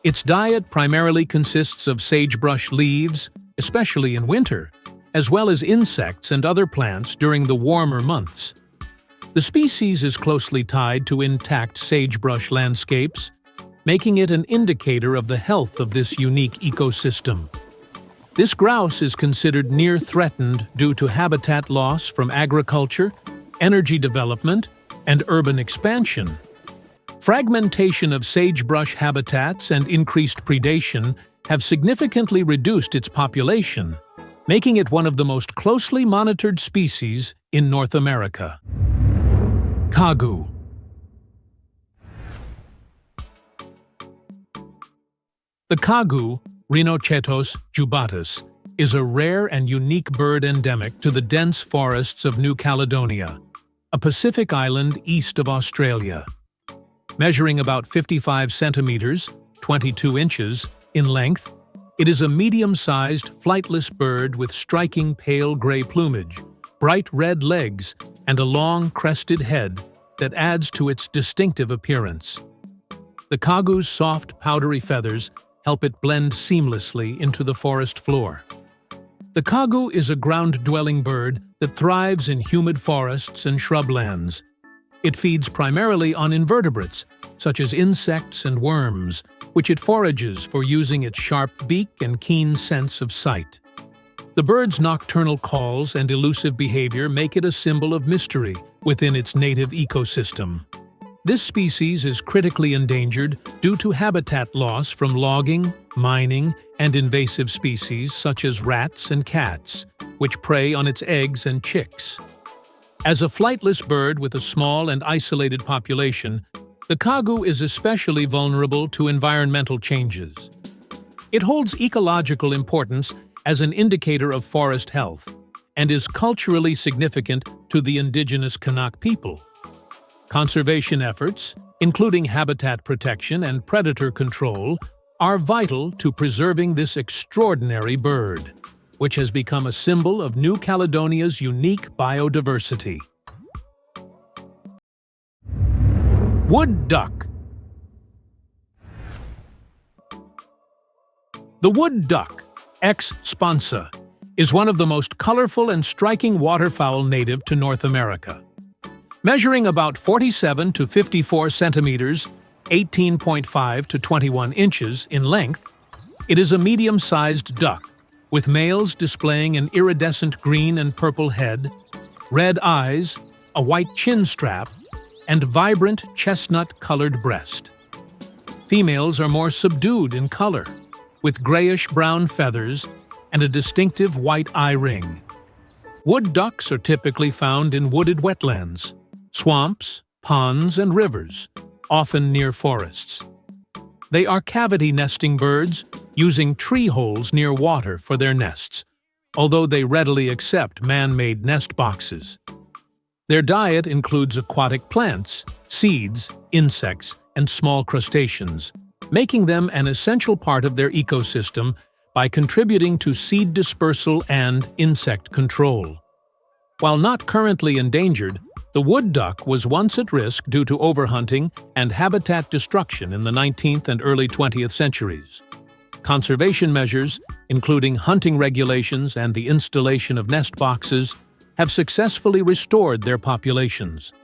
Its diet primarily consists of sagebrush leaves, especially in winter, as well as insects and other plants during the warmer months. The species is closely tied to intact sagebrush landscapes, making it an indicator of the health of this unique ecosystem. This grouse is considered near threatened due to habitat loss from agriculture, energy development, and urban expansion. Fragmentation of sagebrush habitats and increased predation have significantly reduced its population, making it one of the most closely monitored species in North America. Kagu. The Kagu, Rhinocetos jubatus, is a rare and unique bird endemic to the dense forests of New Caledonia, a Pacific island east of Australia. Measuring about 55 centimeters, 22 inches, in length, it is a medium-sized, flightless bird with striking pale gray plumage, bright red legs, and a long, crested head that adds to its distinctive appearance. The Kagu's soft, powdery feathers help it blend seamlessly into the forest floor. The Kagu is a ground-dwelling bird that thrives in humid forests and shrublands. It feeds primarily on invertebrates, such as insects and worms, which it forages for using its sharp beak and keen sense of sight. The bird's nocturnal calls and elusive behavior make it a symbol of mystery within its native ecosystem. This species is critically endangered due to habitat loss from logging, mining, and invasive species such as rats and cats, which prey on its eggs and chicks. As a flightless bird with a small and isolated population, the Kagu is especially vulnerable to environmental changes. It holds ecological importance as an indicator of forest health and is culturally significant to the indigenous Kanak people. Conservation efforts, including habitat protection and predator control, are vital to preserving this extraordinary bird, which has become a symbol of New Caledonia's unique biodiversity. Wood duck, The wood duck, X. sponsa, is one of the most colorful and striking waterfowl native to North America. Measuring about 47 to 54 centimeters, 18.5 to 21 inches in length, it is a medium-sized duck, with males displaying an iridescent green and purple head, red eyes, a white chin strap, and vibrant chestnut-colored breast. Females are more subdued in color, with grayish-brown feathers and a distinctive white eye ring. Wood ducks are typically found in wooded wetlands, swamps, ponds, and rivers, often near forests. They are cavity-nesting birds, using tree holes near water for their nests, although they readily accept man-made nest boxes. Their diet includes aquatic plants, seeds, insects, and small crustaceans, making them an essential part of their ecosystem by contributing to seed dispersal and insect control. While not currently endangered, the wood duck was once at risk due to overhunting and habitat destruction in the 19th and early 20th centuries. Conservation measures, including hunting regulations and the installation of nest boxes, have successfully restored their populations.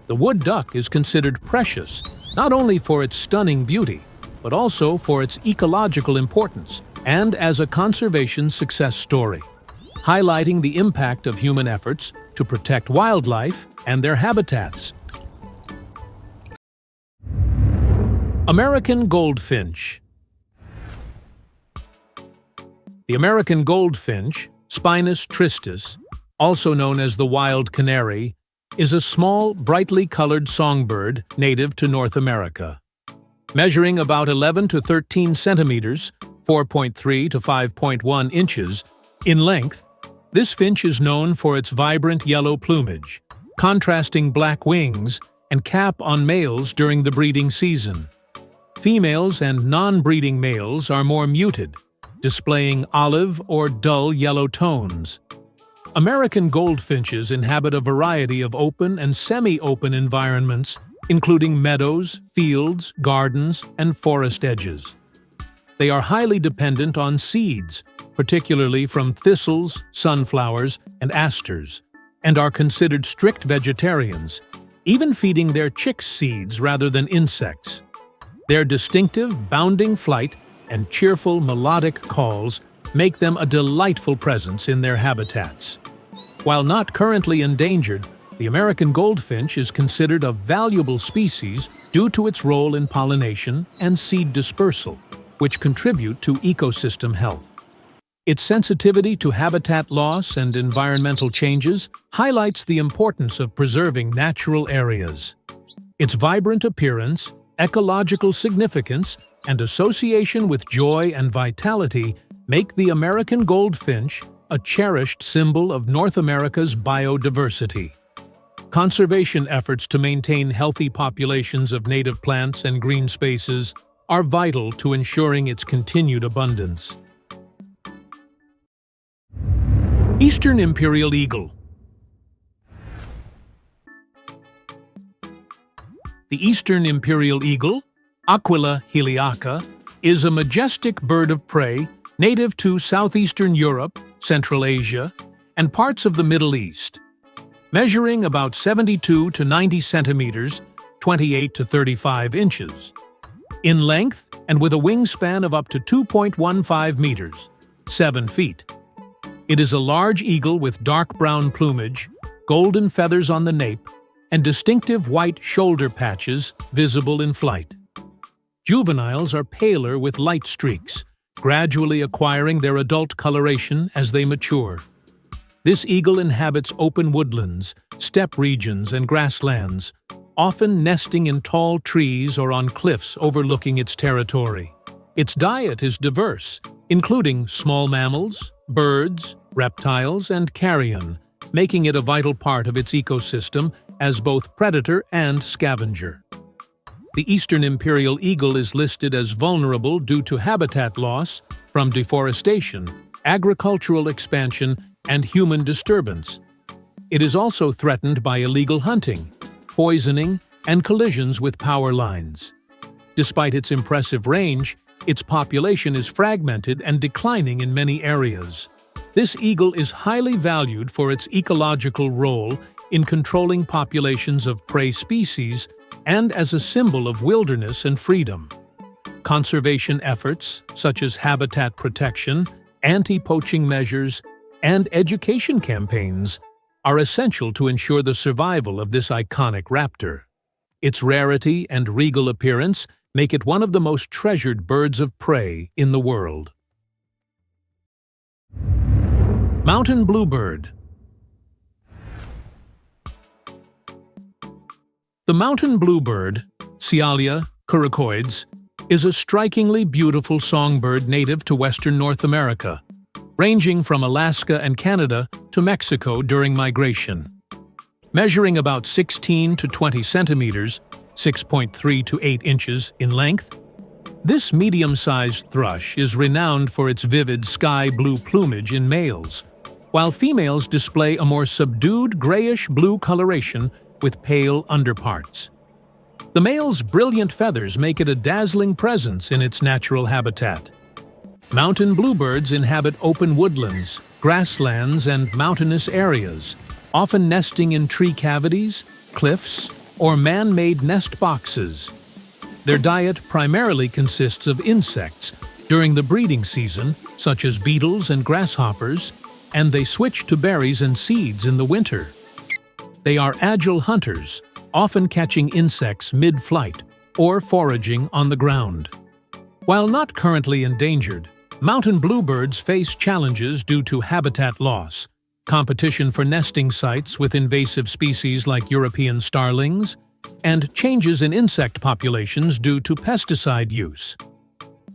The wood duck is considered precious, not only for its stunning beauty, but also for its ecological importance and as a conservation success story, highlighting the impact of human efforts to protect wildlife and their habitats. American goldfinch. The American goldfinch, Spinus tristis, also known as the wild canary, is a small, brightly colored songbird native to North America. Measuring about 11 to 13 centimeters, 4.3 to 5.1 inches, in length, this finch is known for its vibrant yellow plumage, contrasting black wings, and cap on males during the breeding season. Females and non-breeding males are more muted, displaying olive or dull yellow tones. American goldfinches inhabit a variety of open and semi-open environments, including meadows, fields, gardens, and forest edges. They are highly dependent on seeds, particularly from thistles, sunflowers, and asters, and are considered strict vegetarians, even feeding their chicks seeds rather than insects. Their distinctive, bounding flight and cheerful melodic calls make them a delightful presence in their habitats. While not currently endangered, the American goldfinch is considered a valuable species due to its role in pollination and seed dispersal, which contribute to ecosystem health. Its sensitivity to habitat loss and environmental changes highlights the importance of preserving natural areas. Its vibrant appearance, ecological significance, and association with joy and vitality make the American goldfinch a cherished symbol of North America's biodiversity. Conservation efforts to maintain healthy populations of native plants and green spaces are vital to ensuring its continued abundance. Eastern Imperial Eagle. The Eastern Imperial Eagle, Aquila heliaca, is a majestic bird of prey native to southeastern Europe, Central Asia, and parts of the Middle East. Measuring about 72 to 90 centimeters, 28 to 35 inches. In length and with a wingspan of up to 2.15 meters, 7 feet. It is a large eagle with dark brown plumage, golden feathers on the nape, and distinctive white shoulder patches visible in flight. Juveniles are paler with light streaks, gradually acquiring their adult coloration as they mature. This eagle inhabits open woodlands, steppe regions, and grasslands, often nesting in tall trees or on cliffs overlooking its territory. Its diet is diverse, including small mammals, birds, reptiles, and carrion, making it a vital part of its ecosystem as both predator and scavenger. The Eastern Imperial Eagle is listed as vulnerable due to habitat loss from deforestation, agricultural expansion, and human disturbance. It is also threatened by illegal hunting, poisoning, and collisions with power lines. Despite its impressive range, its population is fragmented and declining in many areas. This eagle is highly valued for its ecological role in controlling populations of prey species and as a symbol of wilderness and freedom. Conservation efforts, such as habitat protection, anti-poaching measures, and education campaigns, are essential to ensure the survival of this iconic raptor. Its rarity and regal appearance make it one of the most treasured birds of prey in the world. Mountain bluebird. The mountain bluebird, Sialia curacoides, is a strikingly beautiful songbird native to western North America, ranging from Alaska and Canada to Mexico during migration. Measuring about 16 to 20 centimeters, 6.3 to 8 inches in length, this medium-sized thrush is renowned for its vivid sky blue plumage in males, while females display a more subdued grayish-blue coloration with pale underparts. The male's brilliant feathers make it a dazzling presence in its natural habitat. Mountain bluebirds inhabit open woodlands, grasslands, and mountainous areas, often nesting in tree cavities, cliffs, or man-made nest boxes. Their diet primarily consists of insects during the breeding season, such as beetles and grasshoppers, and they switch to berries and seeds in the winter. They are agile hunters, often catching insects mid-flight or foraging on the ground. While not currently endangered, mountain bluebirds face challenges due to habitat loss, competition for nesting sites with invasive species like European starlings, and changes in insect populations due to pesticide use.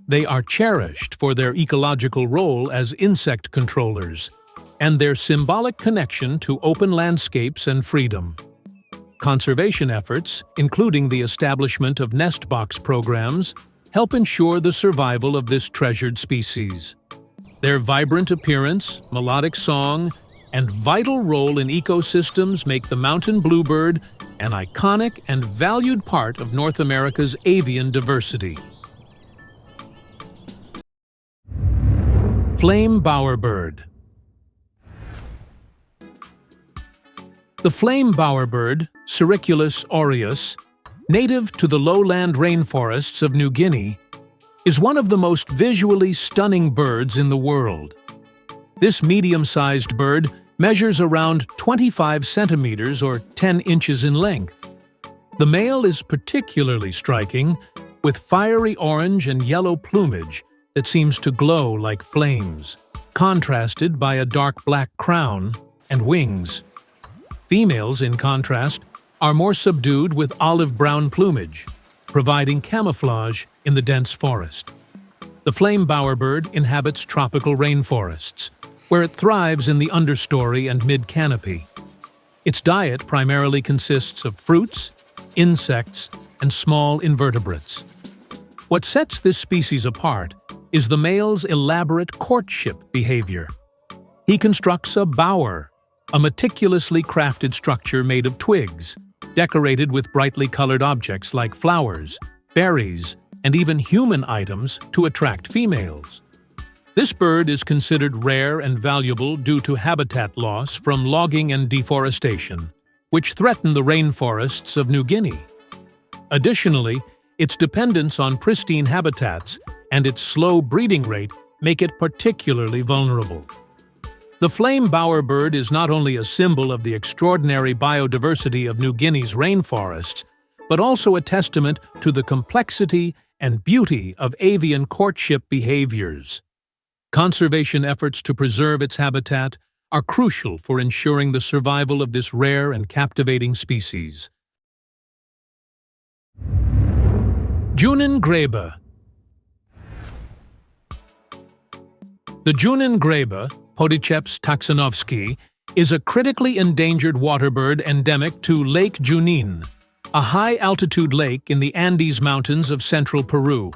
They are cherished for their ecological role as insect controllers and their symbolic connection to open landscapes and freedom. Conservation efforts, including the establishment of nest box programs, help ensure the survival of this treasured species. Their vibrant appearance, melodic song, and vital role in ecosystems make the mountain bluebird an iconic and valued part of North America's avian diversity. Flame bowerbird. The flame bowerbird, Siriculus aureus, native to the lowland rainforests of New Guinea, is one of the most visually stunning birds in the world. This medium-sized bird measures around 25 centimeters or 10 inches in length. The male is particularly striking, with fiery orange and yellow plumage that seems to glow like flames, contrasted by a dark black crown and wings. Females, in contrast, are more subdued with olive-brown plumage, providing camouflage in the dense forest. The flame bowerbird inhabits tropical rainforests, where it thrives in the understory and mid-canopy. Its diet primarily consists of fruits, insects, and small invertebrates. What sets this species apart is the male's elaborate courtship behavior. He constructs a bower, a meticulously crafted structure made of twigs, decorated with brightly colored objects like flowers, berries, and even human items to attract females. This bird is considered rare and valuable due to habitat loss from logging and deforestation, which threaten the rainforests of New Guinea. Additionally, its dependence on pristine habitats and its slow breeding rate make it particularly vulnerable. The flame bowerbird is not only a symbol of the extraordinary biodiversity of New Guinea's rainforests, but also a testament to the complexity and beauty of avian courtship behaviors. Conservation efforts to preserve its habitat are crucial for ensuring the survival of this rare and captivating species. Junin grebe. The Junin grebe, Podiceps taxonovsky, is a critically endangered waterbird endemic to Lake Junin, a high-altitude lake in the Andes Mountains of central Peru.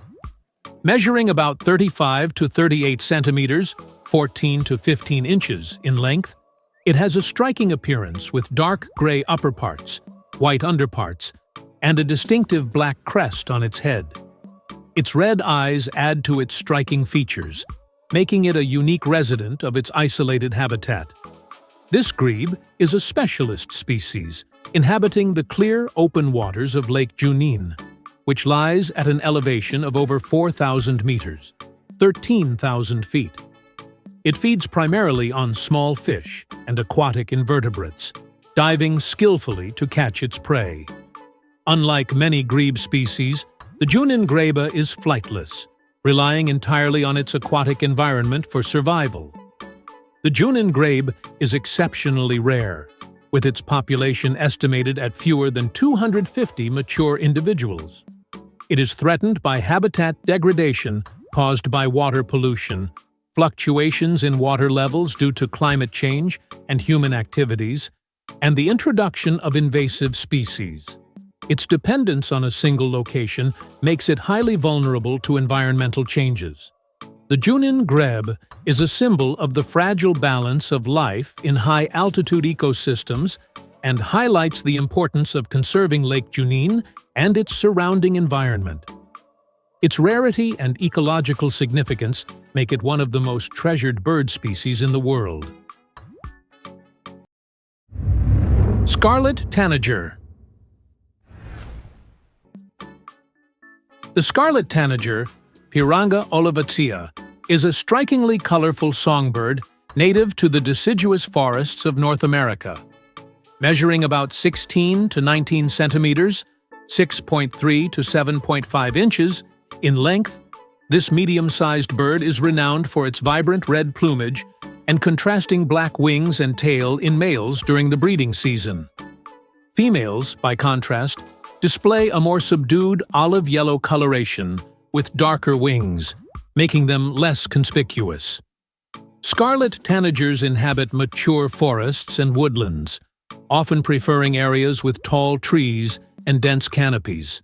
Measuring about 35 to 38 centimeters, 14 to 15 inches in length, it has a striking appearance with dark gray upperparts, white underparts, and a distinctive black crest on its head. Its red eyes add to its striking features, making it a unique resident of its isolated habitat. This grebe is a specialist species, inhabiting the clear, open waters of Lake Junin, which lies at an elevation of over 4,000 meters, 13,000 feet. It feeds primarily on small fish and aquatic invertebrates, diving skillfully to catch its prey. Unlike many grebe species, the Junin grebe is flightless, relying entirely on its aquatic environment for survival. The Junin grebe is exceptionally rare, with its population estimated at fewer than 250 mature individuals. It is threatened by habitat degradation caused by water pollution, fluctuations in water levels due to climate change and human activities, and the introduction of invasive species. Its dependence on a single location makes it highly vulnerable to environmental changes. The Junin grebe is a symbol of the fragile balance of life in high-altitude ecosystems and highlights the importance of conserving Lake Junin and its surrounding environment. Its rarity and ecological significance make it one of the most treasured bird species in the world. Scarlet tanager. The scarlet tanager, Pyranga olivacea, is a strikingly colorful songbird native to the deciduous forests of North America. Measuring about 16 to 19 centimeters, 6.3 to 7.5 inches, in length, this medium-sized bird is renowned for its vibrant red plumage and contrasting black wings and tail in males during the breeding season. Females, by contrast, display a more subdued olive-yellow coloration with darker wings, making them less conspicuous. Scarlet tanagers inhabit mature forests and woodlands, often preferring areas with tall trees and dense canopies.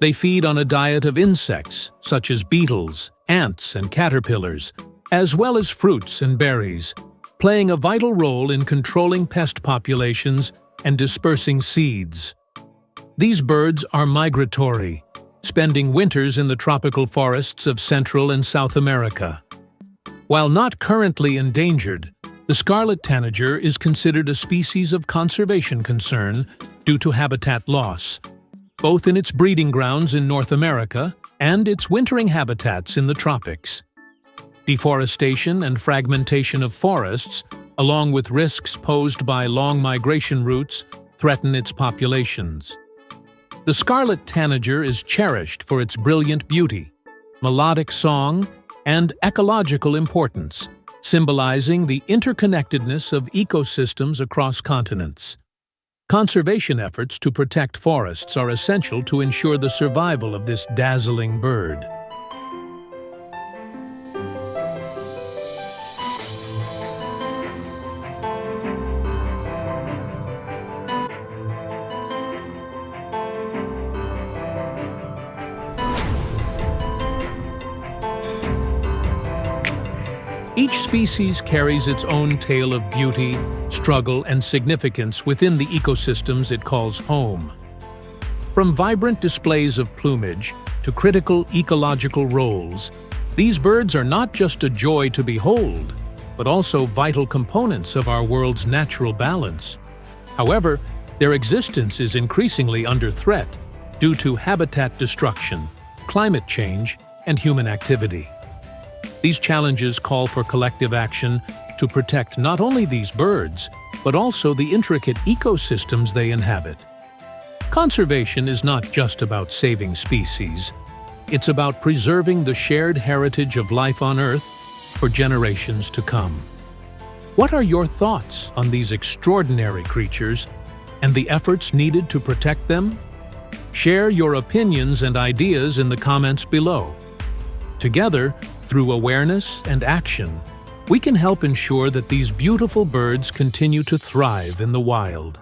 They feed on a diet of insects, such as beetles, ants, and caterpillars, as well as fruits and berries, playing a vital role in controlling pest populations and dispersing seeds. These birds are migratory, spending winters in the tropical forests of Central and South America. While not currently endangered, the scarlet tanager is considered a species of conservation concern due to habitat loss, both in its breeding grounds in North America and its wintering habitats in the tropics. Deforestation and fragmentation of forests, along with risks posed by long migration routes, threaten its populations. The scarlet tanager is cherished for its brilliant beauty, melodic song, and ecological importance, symbolizing the interconnectedness of ecosystems across continents. Conservation efforts to protect forests are essential to ensure the survival of this dazzling bird. Each species carries its own tale of beauty, struggle, and significance within the ecosystems it calls home. From vibrant displays of plumage to critical ecological roles, these birds are not just a joy to behold, but also vital components of our world's natural balance. However, their existence is increasingly under threat due to habitat destruction, climate change, and human activity. These challenges call for collective action to protect not only these birds, but also the intricate ecosystems they inhabit. Conservation is not just about saving species. It's about preserving the shared heritage of life on Earth for generations to come. What are your thoughts on these extraordinary creatures and the efforts needed to protect them? Share your opinions and ideas in the comments below. Together, through awareness and action, we can help ensure that these beautiful birds continue to thrive in the wild.